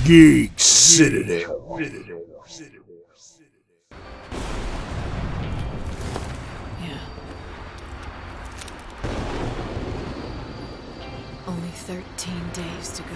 Geek Citadel. Yeah. Only 13 days to go.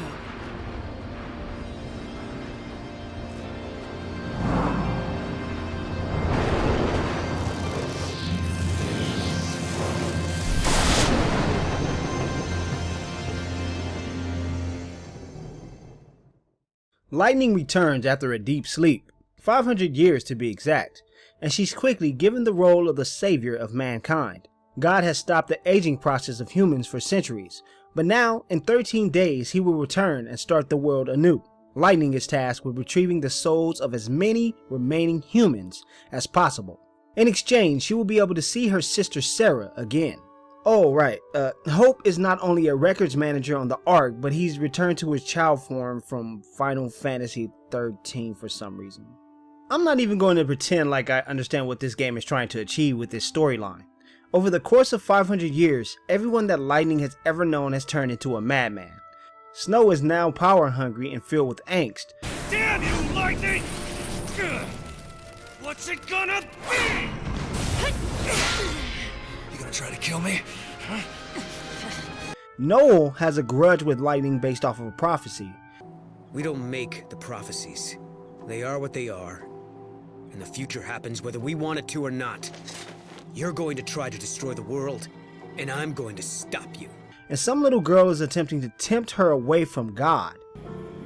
Lightning returns after a deep sleep, 500 years to be exact, and she's quickly given the role of the savior of mankind. God has stopped the aging process of humans for centuries, but now, in 13 days, he will return and start the world anew. Lightning is tasked with retrieving the souls of as many remaining humans as possible. In exchange, she will be able to see her sister Sarah again. Oh right, Hope is not only a records manager on the Ark, but he's returned to his child form from Final Fantasy XIII for some reason. I'm not even going to pretend like I understand what this game is trying to achieve with this storyline. Over the course of 500 years, everyone that Lightning has ever known has turned into a madman. Snow is now power hungry and filled with angst. Damn you, Lightning! What's it gonna be? You gonna try to kill me? Huh? Noel has a grudge with Lightning based off of a prophecy. We don't make the prophecies. They are what they are. And the future happens whether we want it to or not. You're going to try to destroy the world, and I'm going to stop you. And some little girl is attempting to tempt her away from God.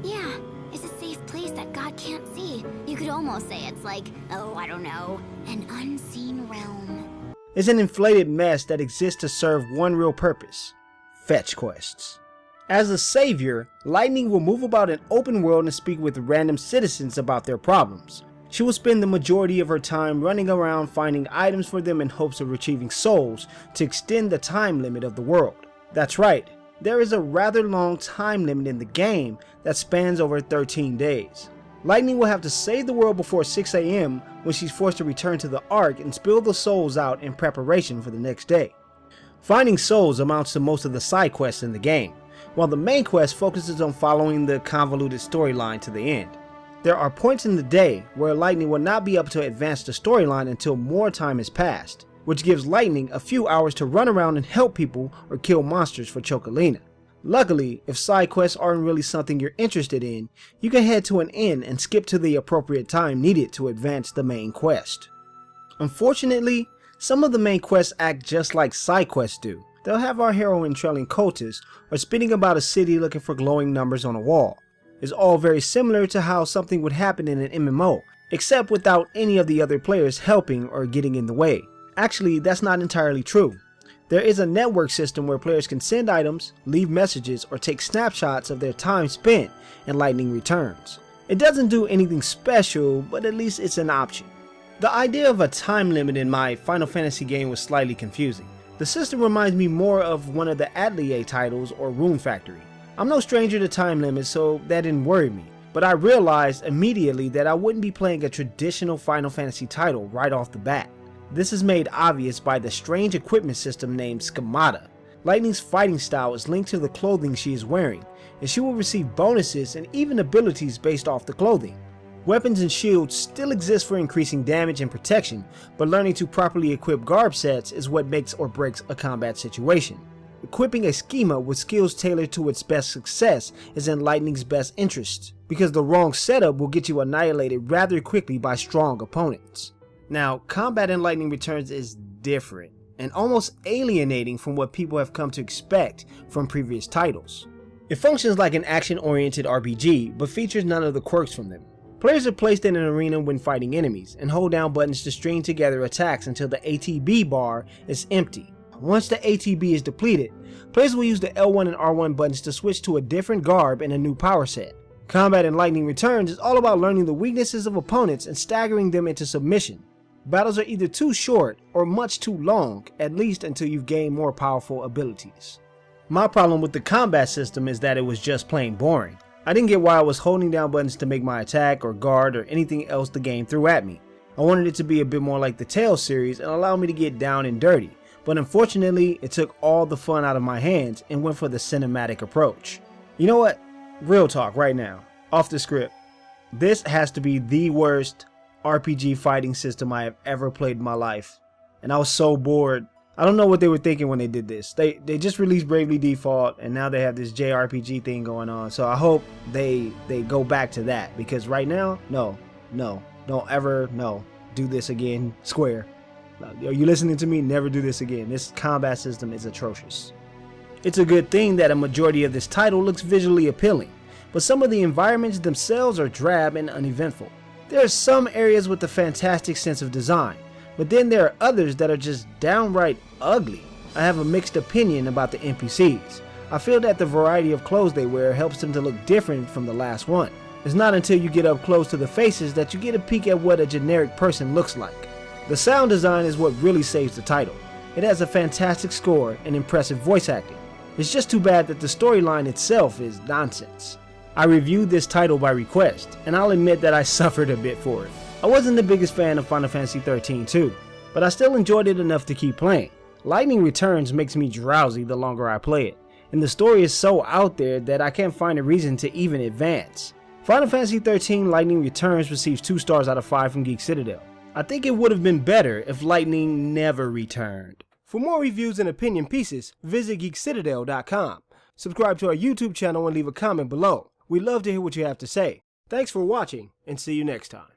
Yeah, it's a safe place that God can't see. You could almost say it's like, oh, I don't know, an unseen realm. It's an inflated mess that exists to serve one real purpose: fetch quests. As a savior, Lightning will move about an open world and speak with random citizens about their problems. She will spend the majority of her time running around finding items for them in hopes of retrieving souls to extend the time limit of the world. That's right, there is a rather long time limit in the game that spans over 13 days. Lightning will have to save the world before 6 AM when she's forced to return to the Ark and spill the souls out in preparation for the next day. Finding souls amounts to most of the side quests in the game, while the main quest focuses on following the convoluted storyline to the end. There are points in the day where Lightning will not be able to advance the storyline until more time has passed, which gives Lightning a few hours to run around and help people or kill monsters for Chocolina. Luckily, if side quests aren't really something you're interested in, you can head to an inn and skip to the appropriate time needed to advance the main quest. Unfortunately, some of the main quests act just like side quests do. They'll have our heroine trailing cultists or spinning about a city looking for glowing numbers on a wall. It's all very similar to how something would happen in an MMO, except without any of the other players helping or getting in the way. Actually, that's not entirely true. There is a network system where players can send items, leave messages, or take snapshots of their time spent, and Lightning returns. It doesn't do anything special, but at least it's an option. The idea of a time limit in my Final Fantasy game was slightly confusing. The system reminds me more of one of the Atelier titles or Rune Factory. I'm no stranger to time limits, so that didn't worry me, but I realized immediately that I wouldn't be playing a traditional Final Fantasy title right off the bat. This is made obvious by the strange equipment system named Schemata. Lightning's fighting style is linked to the clothing she is wearing, and she will receive bonuses and even abilities based off the clothing. Weapons and shields still exist for increasing damage and protection, but learning to properly equip garb sets is what makes or breaks a combat situation. Equipping a schema with skills tailored to its best success is in Lightning's best interest, because the wrong setup will get you annihilated rather quickly by strong opponents. Now, combat in Lightning Returns is different, and almost alienating from what people have come to expect from previous titles. It functions like an action-oriented RPG, but features none of the quirks from them. Players are placed in an arena when fighting enemies, and hold down buttons to string together attacks until the ATB bar is empty. Once the ATB is depleted, players will use the L1 and R1 buttons to switch to a different garb and a new power set. Combat in Lightning Returns is all about learning the weaknesses of opponents and staggering them into submission. Battles are either too short or much too long, at least until you've gained more powerful abilities. My problem with the combat system is that it was just plain boring. I didn't get why I was holding down buttons to make my attack or guard or anything else the game threw at me. I wanted it to be a bit more like the Tales series and allow me to get down and dirty, but unfortunately it took all the fun out of my hands and went for the cinematic approach. You know what? Real talk right now. Off the script, this has to be the worst RPG fighting system I have ever played in my life. And I was so bored. I don't know what they were thinking when they did this. They just released Bravely Default and now they have this JRPG thing going on. So I hope they go back to that, because right now, no, don't ever, do this again, Square. Are you listening to me? Never do this again. This combat system is atrocious. It's a good thing that a majority of this title looks visually appealing, but some of the environments themselves are drab and uneventful. There are some areas with a fantastic sense of design, but then there are others that are just downright ugly. I have a mixed opinion about the NPCs. I feel that the variety of clothes they wear helps them to look different from the last one. It's not until you get up close to the faces that you get a peek at what a generic person looks like. The sound design is what really saves the title. It has a fantastic score and impressive voice acting. It's just too bad that the storyline itself is nonsense. I reviewed this title by request, and I'll admit that I suffered a bit for it. I wasn't the biggest fan of Final Fantasy XIII 2, but I still enjoyed it enough to keep playing. Lightning Returns makes me drowsy the longer I play it, and the story is so out there that I can't find a reason to even advance. Final Fantasy XIII Lightning Returns receives 2 stars out of 5 from Geek Citadel. I think it would have been better if Lightning never returned. For more reviews and opinion pieces, visit geekcitadel.com. Subscribe to our YouTube channel and leave a comment below. We'd love to hear what you have to say. Thanks for watching, and see you next time.